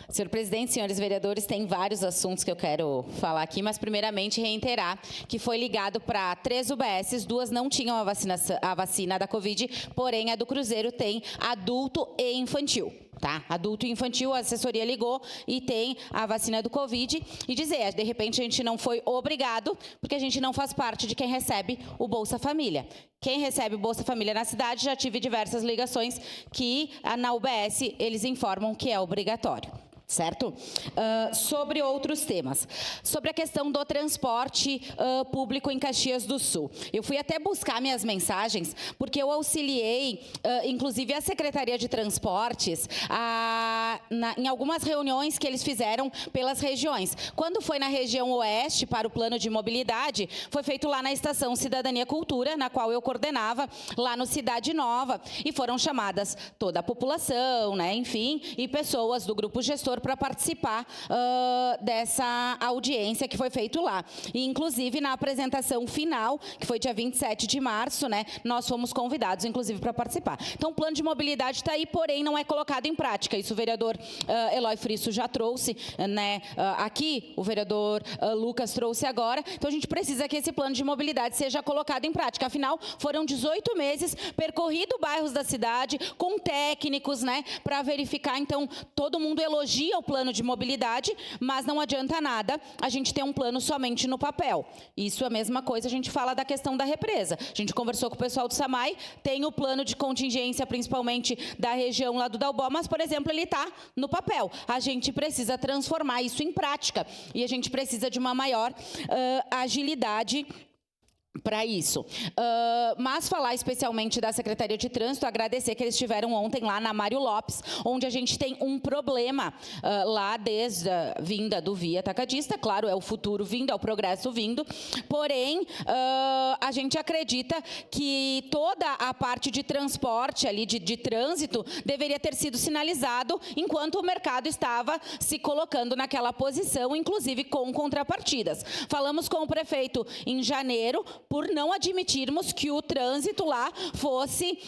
Senhor presidente, senhores vereadores, tem vários assuntos que eu quero falar aqui, mas primeiramente reiterar que foi ligado para 3 UBSs, 2 não tinham a vacina da Covid, porém a do Cruzeiro tem adulto e infantil. Tá? Adulto e infantil, a assessoria ligou e tem a vacina do Covid e dizer, de repente a gente não foi obrigado, porque a gente não faz parte de quem recebe o Bolsa Família. Quem recebe o Bolsa Família na cidade, já tive diversas ligações que na UBS eles informam que é obrigatório. Certo? Sobre outros temas. Sobre a questão do transporte público em Caxias do Sul. Eu fui até buscar minhas mensagens, porque eu auxiliei, inclusive, a Secretaria de Transportes em algumas reuniões que eles fizeram pelas regiões. Quando foi na região oeste, para o plano de mobilidade, foi feito lá na Estação Cidadania Cultura, na qual eu coordenava, lá no Cidade Nova, e foram chamadas toda a população, né, enfim, e pessoas do grupo gestor para participar dessa audiência que foi feito lá. E, inclusive, na apresentação final, que foi dia 27 de março, né, nós fomos convidados, inclusive, para participar. Então, o plano de mobilidade está aí, porém, não é colocado em prática. Isso o vereador Eloy Frisso já trouxe, né, aqui, o vereador Lucas trouxe agora. Então, a gente precisa que esse plano de mobilidade seja colocado em prática. Afinal, foram 18 meses percorrido bairros da cidade, com técnicos, né, para verificar. Então, todo mundo elogia o plano de mobilidade, mas não adianta nada a gente ter um plano somente no papel. Isso é a mesma coisa, a gente fala da questão da represa. A gente conversou com o pessoal do SAMAI, tem o plano de contingência, principalmente da região lá do Dalbó, mas, por exemplo, ele está no papel. A gente precisa transformar isso em prática e a gente precisa de uma maior agilidade para isso. Mas falar especialmente da Secretaria de Trânsito, agradecer que eles estiveram ontem lá na Mário Lopes, onde a gente tem um problema lá desde a vinda do Via Atacadista, claro, é o futuro vindo, é o progresso vindo, porém, a gente acredita que toda a parte de transporte ali, de trânsito, deveria ter sido sinalizado enquanto o mercado estava se colocando naquela posição, inclusive com contrapartidas. Falamos com o prefeito em janeiro, por não admitirmos que o trânsito lá fosse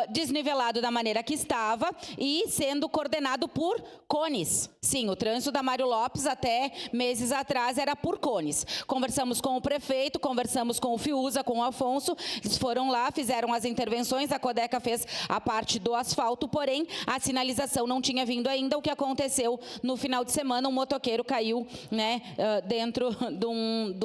desnivelado da maneira que estava e sendo coordenado por cones. Sim, o trânsito da Mário Lopes até meses atrás era por cones. Conversamos com o prefeito, conversamos com o Fiuza, com o Afonso, eles foram lá, fizeram as intervenções, a Codeca fez a parte do asfalto, porém a sinalização não tinha vindo ainda. O que aconteceu no final de semana, um motoqueiro caiu, né, dentro de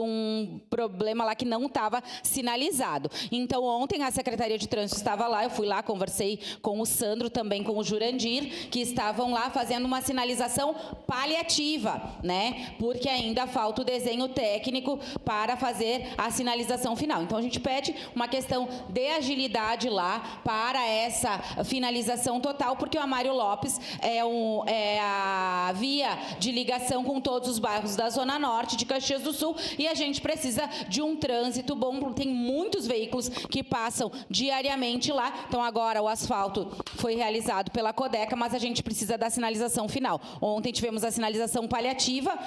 um problema lá que não estava sinalizado. Então, ontem a Secretaria de Trânsito estava lá, eu fui lá, conversei com o Sandro, também com o Jurandir, que estavam lá fazendo uma sinalização paliativa, né? Porque ainda falta o desenho técnico para fazer a sinalização final. Então, a gente pede uma questão de agilidade lá para essa finalização total, porque o Amário Lopes é a via de ligação com todos os bairros da Zona Norte de Caxias do Sul e a gente precisa de um trânsito bom, tem muitos veículos que passam diariamente lá. Então, agora o asfalto foi realizado pela Codeca, mas a gente precisa da sinalização final. Ontem tivemos a sinalização paliativa,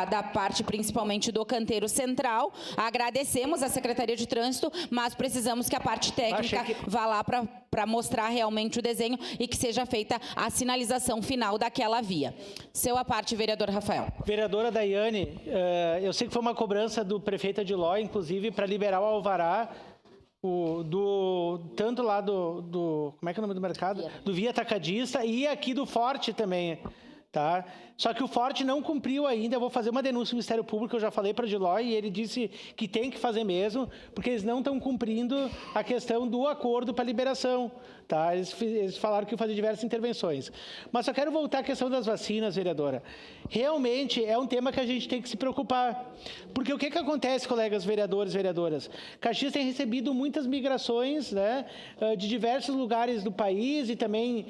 da parte principalmente do canteiro central. Agradecemos a Secretaria de Trânsito, mas precisamos que a parte técnica vá lá para mostrar realmente o desenho e que seja feita a sinalização final daquela via. Seu a parte, vereador Rafael. Vereadora Daiane, eu sei que foi uma cobrança do prefeito Adiló, inclusive, para liberar o alvará, tanto lá como é que é o nome do mercado? Do Via Atacadista e aqui do Forte também. Tá? Só que o Forte não cumpriu ainda. Eu vou fazer uma denúncia no Ministério Público, eu já falei para o Diloy e ele disse que tem que fazer mesmo, porque eles não estão cumprindo a questão do acordo para liberação. Tá? Eles falaram que iam fazer diversas intervenções. Mas só quero voltar à questão das vacinas, vereadora. Realmente é um tema que a gente tem que se preocupar. Porque o que acontece, colegas vereadores e vereadoras? Caxias tem recebido muitas migrações, né, de diversos lugares do país e também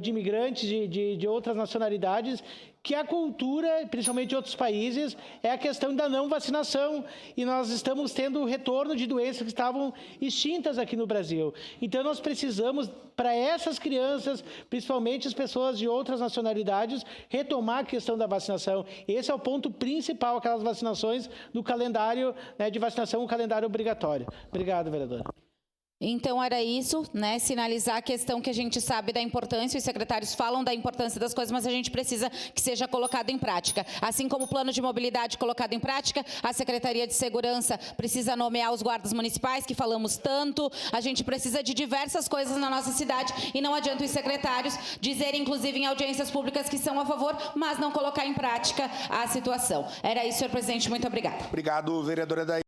de imigrantes de outras nacionalidades, que a cultura, principalmente de outros países, é a questão da não vacinação. E nós estamos tendo o retorno de doenças que estavam extintas aqui no Brasil. Então, nós precisamos, para essas crianças, principalmente as pessoas de outras nacionalidades, retomar a questão da vacinação. Esse é o ponto principal, aquelas vacinações do calendário, né, de vacinação, o calendário obrigatório. Obrigado, vereadora. Então, era isso, né? Sinalizar a questão que a gente sabe da importância, os secretários falam da importância das coisas, mas a gente precisa que seja colocado em prática. Assim como o plano de mobilidade colocado em prática, a Secretaria de Segurança precisa nomear os guardas municipais, que falamos tanto. A gente precisa de diversas coisas na nossa cidade e não adianta os secretários dizerem, inclusive em audiências públicas, que são a favor, mas não colocar em prática a situação. Era isso, senhor presidente. Muito obrigada. Obrigado, vereadora Daí.